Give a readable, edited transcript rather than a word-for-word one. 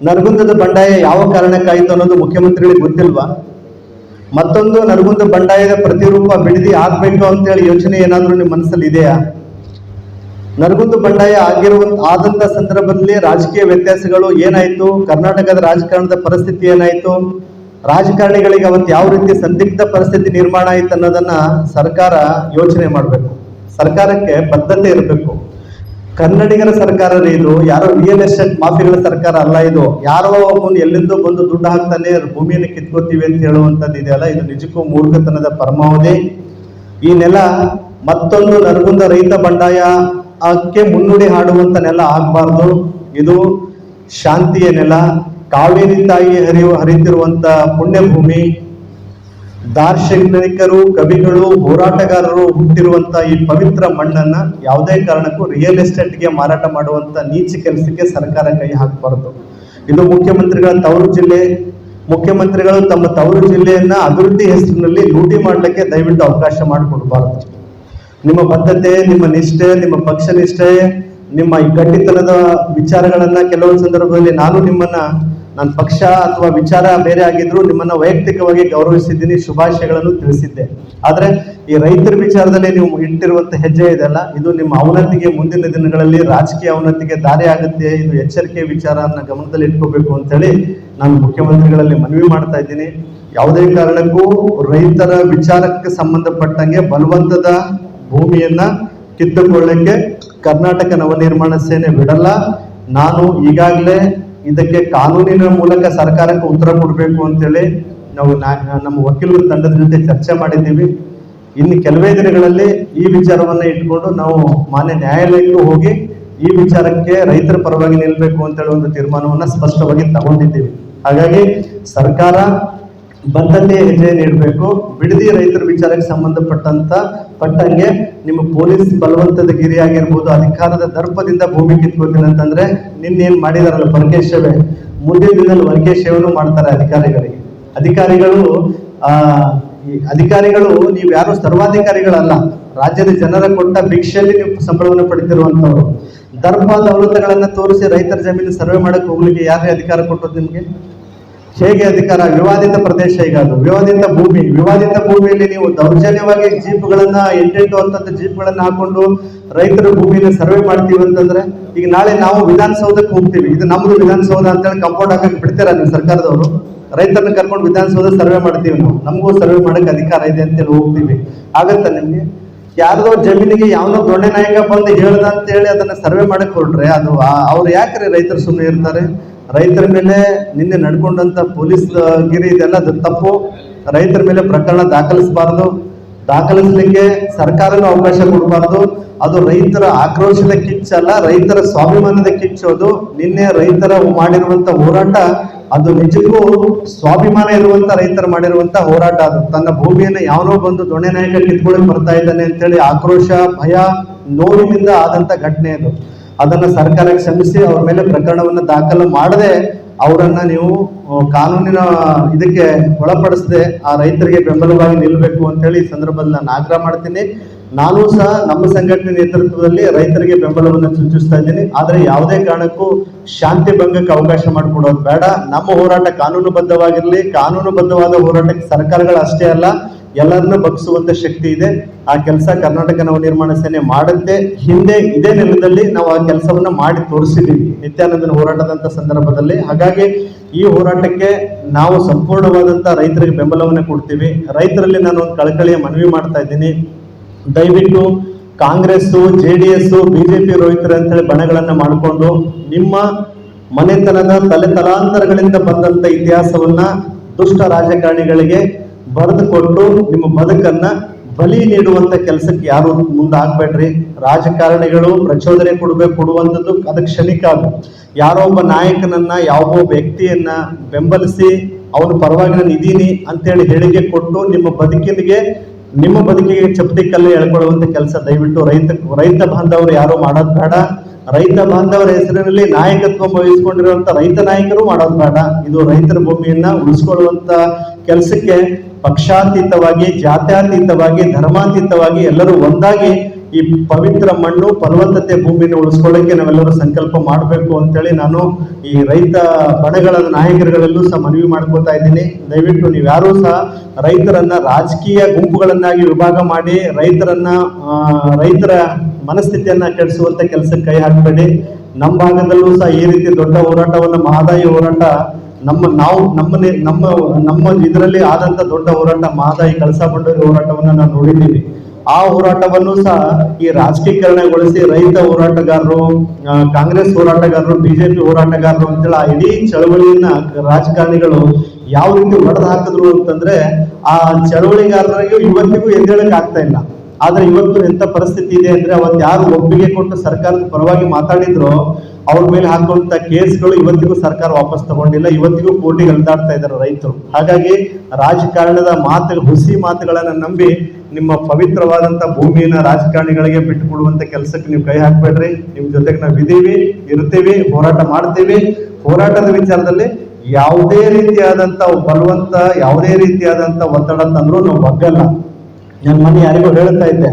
ನರಗುಂದದ ಬಂಡಾಯ ಯಾವ ಕಾರಣಕ್ಕಾಯಿತು ಅನ್ನೋದು ಮುಖ್ಯಮಂತ್ರಿಗಳಿಗೆ ಗೊತ್ತಿಲ್ವಾ? ಮತ್ತೊಂದು ನರಗುಂದ ಬಂಡಾಯದ ಪ್ರತಿರೂಪ ಬಿಡದಿ ಆಗ್ಬೇಕು ಅಂತೇಳಿ ಯೋಚನೆ ಏನಾದ್ರೂ ನಿಮ್ಮ ಮನಸ್ಸಲ್ಲಿ ಇದೆಯಾ? ನರಗುಂದ ಬಂಡಾಯ ಆದಂತ ಸಂದರ್ಭದಲ್ಲಿ ರಾಜಕೀಯ ವ್ಯತ್ಯಾಸಗಳು ಏನಾಯ್ತು, ಕರ್ನಾಟಕದ ರಾಜಕಾರಣದ ಪರಿಸ್ಥಿತಿ ಏನಾಯ್ತು, ರಾಜಕಾರಣಿಗಳಿಗೆ ಅವತ್ತು ಯಾವ ರೀತಿ ಸಂದಿಗ್ಧ ಪರಿಸ್ಥಿತಿ ನಿರ್ಮಾಣ ಆಯ್ತು ಅನ್ನೋದನ್ನ ಸರ್ಕಾರ ಯೋಚನೆ ಮಾಡಬೇಕು. ಸರ್ಕಾರಕ್ಕೆ ಬದ್ಧತೆ ಇರಬೇಕು. ಕನ್ನಡಿಗರ ಸರ್ಕಾರ ಇದು, ಯಾರೋ ರಿಯಲ್ ಎಸ್ಟೇಟ್ ಮಾಫಿಗಳ ಸರ್ಕಾರ ಅಲ್ಲ. ಇದು ಯಾರೋ ಮುಂದೆ ಎಲ್ಲಿಂದೋ ಬಂದು ದುಡ್ಡು ಹಾಕ್ತಾನೆ ಭೂಮಿಯನ್ನು ಕಿತ್ಕೋತೀವಿ ಅಂತ ಹೇಳುವಂಥದ್ದು ಇದೆಯಲ್ಲ, ಇದು ನಿಜಕ್ಕೂ ಮೂರ್ಖತನದ ಪರಮಾವಧಿ. ಈ ನೆಲ ಮತ್ತೊಂದು ನರಗುಂದ ರೈತ ಬಂಡಾಯಕ್ಕೆ ಮುನ್ನುಡಿ ಹಾಡುವಂತ ನೆಲ ಆಗಬಾರ್ದು. ಇದು ಶಾಂತಿಯ ನೆಲ, ಕಾವೇರಿ ತಾಯಿ ಹರಿತಿರುವಂತ ಪುಣ್ಯಭೂಮಿ, ದಾರ್ಶನಿಕರು, ಕವಿಗಳು, ಹೋರಾಟಗಾರರು ಹುಟ್ಟಿರುವಂತ ಈ ಪವಿತ್ರ ಮಣ್ಣನ್ನ ಯಾವುದೇ ಕಾರಣಕ್ಕೂ ರಿಯಲ್ ಎಸ್ಟೇಟ್ಗೆ ಮಾರಾಟ ಮಾಡುವಂತ ನೀಚ ಕೆಲಸಕ್ಕೆ ಸರ್ಕಾರ ಕೈ ಹಾಕಬಾರದು. ಇದು ಮುಖ್ಯಮಂತ್ರಿಗಳ ತವರು ಜಿಲ್ಲೆ. ಮುಖ್ಯಮಂತ್ರಿಗಳು ತಮ್ಮ ತವರು ಜಿಲ್ಲೆಯನ್ನ ಅಭಿವೃದ್ಧಿ ಹೆಸರಿನಲ್ಲಿ ಲೂಟಿ ಮಾಡಲಿಕ್ಕೆ ದಯವಿಟ್ಟು ಅವಕಾಶ ಮಾಡಿಕೊಡಬಾರದು. ನಿಮ್ಮ ಬದ್ಧತೆ, ನಿಮ್ಮ ನಿಷ್ಠೆ, ನಿಮ್ಮ ಪಕ್ಷ ನಿಷ್ಠೆ, ನಿಮ್ಮ ಈ ಗಟ್ಟಿತನದ ವಿಚಾರಗಳನ್ನ ಕೆಲವೊಂದು ಸಂದರ್ಭದಲ್ಲಿ ನನ್ನ ಪಕ್ಷ ಅಥವಾ ವಿಚಾರ ಬೇರೆ ಆಗಿದ್ರು ನಿಮ್ಮನ್ನ ವೈಯಕ್ತಿಕವಾಗಿ ಗೌರವಿಸಿದ್ದೀನಿ, ಶುಭಾಶಯಗಳನ್ನು ತಿಳಿಸಿದ್ದೆ. ಆದ್ರೆ ಈ ರೈತರ ವಿಚಾರದಲ್ಲಿ ನೀವು ಇಟ್ಟಿರುವಂತ ಹೆಜ್ಜೆ ಇದೆಲ್ಲ, ಇದು ನಿಮ್ಮ ಅವನತಿಗೆ, ಮುಂದಿನ ದಿನಗಳಲ್ಲಿ ರಾಜಕೀಯ ಅವನತಿಗೆ ದಾರಿ ಆಗುತ್ತೆ. ಇದು ಎಚ್ಚರಿಕೆ ವಿಚಾರನ ಗಮನದಲ್ಲಿ ಇಟ್ಕೋಬೇಕು ಅಂತೇಳಿ ನಾನು ಮುಖ್ಯಮಂತ್ರಿಗಳಲ್ಲಿ ಮನವಿ ಮಾಡ್ತಾ ಇದ್ದೀನಿ. ಯಾವುದೇ ಕಾರಣಕ್ಕೂ ರೈತರ ವಿಚಾರಕ್ಕೆ ಸಂಬಂಧಪಟ್ಟಂಗೆ ಬಲವಂತದ ಭೂಮಿಯನ್ನ ಕಿತ್ತುಕೊಳ್ಳಕ್ಕೆ ಕರ್ನಾಟಕ ನವನಿರ್ಮಾಣ ಸೇನೆ ಬಿಡಲ್ಲ. ನಾನು ಈಗಾಗಲೇ ಇದಕ್ಕೆ ಕಾನೂನಿನ ಮೂಲಕ ಸರ್ಕಾರಕ್ಕೆ ಉತ್ತರ ಕೊಡಬೇಕು ಅಂತೇಳಿ ನಾವು ನಮ್ಮ ವಕೀಲರ ತಂಡದ ಜೊತೆ ಚರ್ಚೆ ಮಾಡಿದ್ದೀವಿ. ಇನ್ನು ಕೆಲವೇ ದಿನಗಳಲ್ಲಿ ಈ ವಿಚಾರವನ್ನ ಇಟ್ಕೊಂಡು ನಾವು ಮಾನ್ಯ ನ್ಯಾಯಾಲಯಕ್ಕೂ ಹೋಗಿ ಈ ವಿಚಾರಕ್ಕೆ ರೈತರ ಪರವಾಗಿ ನಿಲ್ಬೇಕು ಅಂತೇಳಿ ಒಂದು ತೀರ್ಮಾನವನ್ನ ಸ್ಪಷ್ಟವಾಗಿ ತಗೊಂಡಿದ್ದೀವಿ. ಹಾಗಾಗಿ ಸರ್ಕಾರ ಬದ್ಧತೆ ಹೆಜ್ಜೆ ನೀಡಬೇಕು. ಬಿಡದಿ ರೈತರ ವಿಚಾರಕ್ಕೆ ಪಟ್ಟಂಗೆ ನಿಮ್ಮ ಪೊಲೀಸ್ ಬಲವಂತದ ಗಿರಿ ಆಗಿರ್ಬೋದು, ಅಧಿಕಾರದ ದರ್ಪದಿಂದ ಭೂಮಿ ಕಿತ್ಕೋತೀನಿ ಅಂತಂದ್ರೆ ನಿನ್ನೇನ್ ಮಾಡಿದಾರಲ್ಲ ವರ್ಗೇಶವೇ, ಮುಂದಿನ ದಿನದಲ್ಲಿ ವರ್ಗೇಶವನ್ನು ಮಾಡ್ತಾರೆ ಅಧಿಕಾರಿಗಳು ನೀವು ಯಾರು ಸರ್ವಾಧಿಕಾರಿಗಳಲ್ಲ. ರಾಜ್ಯದ ಜನರ ಕೊಟ್ಟ ಭಿಕ್ಷೆಯಲ್ಲಿ ನೀವು ಸಂಬಳವನ್ನು ಪಡಿತಿರುವಂತವ್ರು. ದರ್ಪ ದೌಲತಗಳನ್ನ ತೋರಿಸಿ ರೈತರ ಜಮೀನು ಸರ್ವೆ ಮಾಡಕ್ಕೆ ಹೋಗ್ಲಿಕ್ಕೆ ಯಾರೇ ಅಧಿಕಾರ ಕೊಟ್ಟದ್ದು ನಿಮ್ಗೆ? ಹೇಗೆ ಅಧಿಕಾರ? ವಿವಾದಿತ ಪ್ರದೇಶ, ಈಗ ಅದು ವಿವಾದಿತ ಭೂಮಿಯಲ್ಲಿ ನೀವು ದೌರ್ಜನ್ಯವಾಗಿ ಜೀಪ್ಗಳನ್ನ 8 ಜೀಪ್ಗಳನ್ನ ಹಾಕೊಂಡು ರೈತರ ಭೂಮಿನ ಸರ್ವೆ ಮಾಡ್ತೀವಿ ಅಂತಂದ್ರೆ, ಈಗ ನಾಳೆ ನಾವು ವಿಧಾನಸೌಧಕ್ಕೆ ಹೋಗ್ತೀವಿ, ಇದು ನಮ್ದು ವಿಧಾನಸೌಧ ಅಂತೇಳಿ ಕಂಪೌಂಡ್ ಹಾಕಕ್ಕೆ ಬಿಡ್ತೀರಾ ನೀವು ಸರ್ಕಾರದವರು? ರೈತರನ್ನ ಕರ್ಕೊಂಡು ವಿಧಾನಸೌಧ ಸರ್ವೆ ಮಾಡ್ತೀವಿ ನಾವು, ನಮಗೂ ಸರ್ವೆ ಮಾಡಕ್ಕೆ ಅಧಿಕಾರ ಇದೆ ಅಂತೇಳಿ ಹೋಗ್ತೀವಿ. ಆಗತ್ತ ನಿಮ್ಗೆ? ಯಾರ್ದೋ ಜಮೀನಿಗೆ ಯಾವನೋ ದೊಣ್ಣೆ ನಾಯಕ ಬಂದು ಹೇಳ್ದ ಅಂತೇಳಿ ಅದನ್ನ ಸರ್ವೆ ಮಾಡಕ್ ಹೊರಟ್ರೆ ಅದು ಅವ್ರು ಯಾಕ್ರಿ ರೈತರು ಸುಮ್ಮನೆ ಇರ್ತಾರೆ? ರೈತರ ಮೇಲೆ ನಿನ್ನೆ ನಡ್ಕೊಂಡಂತ ಪೊಲೀಸ್ ಗಿರಿ ಇದೆಲ್ಲ ಅದು ತಪ್ಪು. ರೈತರ ಮೇಲೆ ಪ್ರಕರಣ ದಾಖಲಿಸ್ಲಿಕ್ಕೆ ಸರ್ಕಾರನೂ ಅವಕಾಶ ಕೊಡಬಾರ್ದು. ಅದು ರೈತರ ಆಕ್ರೋಶದ ಕಿಚ್ಚಲ್ಲ, ರೈತರ ಸ್ವಾಭಿಮಾನದ ಕಿಚ್ಚೋದು. ನಿನ್ನೆ ರೈತರ ಮಾಡಿರುವಂತ ಹೋರಾಟ ಅದು ನಿಜಕ್ಕೂ ಸ್ವಾಭಿಮಾನ ಇರುವಂತ ರೈತರು ಮಾಡಿರುವಂತ ಹೋರಾಟ. ಅದು ತನ್ನ ಭೂಮಿಯನ್ನ ಯಾವನೋ ಬಂದು ದೊಣ್ಣೆ ನಾಯಕ ಕಿತ್ಕೊಳ್ಳಿ ಬರ್ತಾ ಇದ್ದಾನೆ ಅಂತೇಳಿ ಆಕ್ರೋಶ, ಭಯ, ನೋವಿನಿಂದ ಆದಂತ ಘಟನೆ ಅದು. ಅದನ್ನ ಸರ್ಕಾರ ಕ್ಷಮಿಸಿ ಅವ್ರ ಮೇಲೆ ಪ್ರಕರಣವನ್ನು ದಾಖಲು ಮಾಡದೆ ಅವರನ್ನ ನೀವು ಕಾನೂನಿನ ಇದಕ್ಕೆ ಒಳಪಡಿಸದೆ ಆ ರೈತರಿಗೆ ಬೆಂಬಲವಾಗಿ ನಿಲ್ಲಬೇಕು ಅಂತೇಳಿ ಈ ಸಂದರ್ಭದಲ್ಲಿ ನಾನು ಆಗ್ರಹ ಮಾಡ್ತೀನಿ. ನಾನು ಸಹ ನಮ್ಮ ಸಂಘಟನೆ ನೇತೃತ್ವದಲ್ಲಿ ರೈತರಿಗೆ ಬೆಂಬಲವನ್ನು ಸೂಚಿಸ್ತಾ ಇದ್ದೀನಿ. ಆದ್ರೆ ಯಾವುದೇ ಕಾರಣಕ್ಕೂ ಶಾಂತಿ ಭಂಗಕ್ಕೆ ಅವಕಾಶ ಮಾಡಿಕೊಡೋದು ಬೇಡ. ನಮ್ಮ ಹೋರಾಟ ಕಾನೂನುಬದ್ಧವಾಗಿರ್ಲಿ. ಕಾನೂನುಬದ್ಧವಾದ ಹೋರಾಟಕ್ಕೆ ಸರ್ಕಾರಗಳು ಅಷ್ಟೇ ಅಲ್ಲ, ಎಲ್ಲರನ್ನ ಬಗ್ಗಿಸುವಂತ ಶಕ್ತಿ ಇದೆ. ಆ ಕೆಲಸ ಕರ್ನಾಟಕ ನವನಿರ್ಮಾಣ ಸೇನೆ ಮಾಡುತ್ತೆ. ಹಿಂದೆ ಇದೇ ನೆಲದಲ್ಲಿ ನಾವು ಆ ಕೆಲಸವನ್ನ ಮಾಡಿ ತೋರಿಸಿದ್ದೀವಿ ನಿತ್ಯಾನಂದನ ಹೋರಾಟದಂತ ಸಂದರ್ಭದಲ್ಲಿ. ಹಾಗಾಗಿ ಈ ಹೋರಾಟಕ್ಕೆ ನಾವು ಸಂಪೂರ್ಣವಾದಂತ ರೈತರಿಗೆ ಬೆಂಬಲವನ್ನ ಕೊಡ್ತೀವಿ. ರೈತರಲ್ಲಿ ನಾನು ಒಂದು ಕಳಕಳಿಯ ಮನವಿ ಮಾಡ್ತಾ ಇದ್ದೀನಿ. ದಯವಿಟ್ಟು ಕಾಂಗ್ರೆಸ್, JDS, BJP ರೋಹಿತರು ಅಂತೇಳಿ ಬಣಗಳನ್ನ ಮಾಡಿಕೊಂಡು ನಿಮ್ಮ ಮನೆತನದ ತಲಾಂತರಗಳಿಂದ ಬಂದಂತ ಇತಿಹಾಸವನ್ನ ದುಷ್ಟ ರಾಜಕಾರಣಿಗಳಿಗೆ ಬರೆದುಕೊಟ್ಟು ನಿಮ್ಮ ಬದುಕನ್ನ ಬಲಿ ನೀಡುವಂತ ಕೆಲಸಕ್ಕೆ ಯಾರು ಮುಂದೆ ಹಾಕ್ಬೇಡ್ರಿ. ರಾಜಕಾರಣಿಗಳು ಪ್ರಚೋದನೆ ಕೊಡುವಂಥದ್ದು ಅದು ಕ್ಷಣಿಕ. ಅದು ಯಾರೋ ಒಬ್ಬ ನಾಯಕನನ್ನ, ಯಾವೊಬ್ಬ ವ್ಯಕ್ತಿಯನ್ನ ಬೆಂಬಲಿಸಿ ಅವನ ಪರವಾಗಿ ನಾನು ಇದೀನಿ ಅಂತೇಳಿ ಹೇಳಿಕೆ ಕೊಟ್ಟು ನಿಮ್ಮ ಬದುಕಿಗೆ ಚಪ್ಪಟಿ ಕಲ್ಲು ಎಳ್ಕೊಳ್ಳುವಂತ ಕೆಲಸ ದಯವಿಟ್ಟು ರೈತ ಬಾಂಧವರು ಯಾರು ಮಾಡೋದು ಬೇಡ. ರೈತ ಬಾಂಧವರ ಹೆಸರಿನಲ್ಲಿ ನಾಯಕತ್ವ ವಹಿಸಿಕೊಂಡಿರುವಂತ ರೈತ ನಾಯಕರು ಮಾಡೋದು ಬೇಡ. ಇದು ರೈತರ ಭೂಮಿಯನ್ನ ಉಳಿಸ್ಕೊಳ್ಳುವಂತ ಕೆಲಸಕ್ಕೆ ಪಕ್ಷಾತೀತವಾಗಿ, ಜಾತ್ಯಾತೀತವಾಗಿ, ಧರ್ಮಾತೀತವಾಗಿ ಎಲ್ಲರೂ ಒಂದಾಗಿ ಈ ಪವಿತ್ರ ಮಣ್ಣು ಫಲವತ್ತತೆ ಭೂಮಿನ ಉಳಿಸ್ಕೊಳ್ಳೋಕೆ ನಾವೆಲ್ಲರೂ ಸಂಕಲ್ಪ ಮಾಡಬೇಕು ಅಂತೇಳಿ ನಾನು ಈ ರೈತ ಬಣಗಳ ನಾಯಕರುಗಳಲ್ಲೂ ಸಹ ಮನವಿ ಮಾಡ್ಕೋತಾ ಇದ್ದೀನಿ. ದಯವಿಟ್ಟು ನೀವು ಯಾರೂ ಸಹ ರೈತರನ್ನ ರಾಜಕೀಯ ಗುಂಪುಗಳನ್ನಾಗಿ ವಿಭಾಗ ಮಾಡಿ ರೈತರ ಮನಸ್ಥಿತಿಯನ್ನ ಕೆಡಿಸುವಂತ ಕೆಲಸಕ್ಕೆ ಕೈ ಹಾಕಬೇಡಿ. ನಮ್ಮ ಭಾಗದಲ್ಲೂ ಸಹ ಈ ರೀತಿ ದೊಡ್ಡ ಹೋರಾಟವನ್ನ ಮಹದಾಯಿ ಹೋರಾಟ ನಮ್ಮ ಇದರಲ್ಲಿ ಆದಂತ ದೊಡ್ಡ ಹೋರಾಟ ಮಹದಾಯಿ ಕಳಸಾ ಬಂಡೂರಿ ಹೋರಾಟವನ್ನ ನಾವು ನೋಡಿದ್ದೀವಿ. ಆ ಹೋರಾಟವನ್ನು ಸಹ ಈ ರಾಜಕೀಕರಣಗೊಳಿಸಿ ರೈತ ಹೋರಾಟಗಾರರು, ಕಾಂಗ್ರೆಸ್ ಹೋರಾಟಗಾರರು, ಬಿಜೆಪಿ ಹೋರಾಟಗಾರರು ಅಂತೇಳಿ ಆ ಇಡೀ ಚಳವಳಿಯನ್ನ ರಾಜಕಾರಣಿಗಳು ಯಾವ ರೀತಿ ಹೊಡೆದು ಹಾಕಿದ್ರು ಅಂತಂದ್ರೆ ಆ ಚಳವಳಿಗಾರರಿಗೂ ಇವತ್ತಿಗೂ ಎದ್ದೇಳಕ್ ಆಗ್ತಾ ಇಲ್ಲ. ಆದ್ರೆ ಇವತ್ತು ಎಂತ ಪರಿಸ್ಥಿತಿ ಇದೆ ಅಂದ್ರೆ ಅವತ್ತು ಯಾರು ಒಪ್ಪಿಗೆ ಕೊಟ್ಟು ಸರ್ಕಾರದ ಪರವಾಗಿ ಮಾತಾಡಿದ್ರು ಅವ್ರ ಮೇಲೆ ಹಾಕುವಂತ ಕೇಸ್ಗಳು ಇವತ್ತಿಗೂ ಸರ್ಕಾರ ವಾಪಸ್ ತಗೊಂಡಿಲ್ಲ. ಇವತ್ತಿಗೂ ಕೋರ್ಟಿಗೆ ಅಲ್ದಾಡ್ತಾ ಇದ್ದಾರೆ ರೈತರು. ಹಾಗಾಗಿ ರಾಜಕಾರಣದ ಹುಸಿ ಮಾತುಗಳನ್ನ ನಂಬಿ ನಿಮ್ಮ ಪವಿತ್ರವಾದಂತ ಭೂಮಿಯನ್ನ ರಾಜಕಾರಣಿಗಳಿಗೆ ಬಿಟ್ಟು ಕೊಡುವಂತ ಕೆಲಸಕ್ಕೆ ನೀವು ಕೈ ಹಾಕ್ಬೇಡ್ರಿ. ನಿಮ್ ಜೊತೆಗೆ ನಾವು ಇದ್ದೀವಿ, ಇರ್ತೀವಿ, ಹೋರಾಟ ಮಾಡ್ತೀವಿ. ಹೋರಾಟದ ವಿಚಾರದಲ್ಲಿ ಯಾವುದೇ ರೀತಿಯಾದಂತ ಬಲವಂತ, ಯಾವುದೇ ರೀತಿಯಾದಂತ ಒತ್ತಡ ತಂದ್ರು ನಾವು ಬಗ್ಗಲ್ಲ. ನಾನು ಮೊನ್ನೆ ಯಾರಿಗೂ ಹೇಳ್ತಾ ಇದ್ದೆ,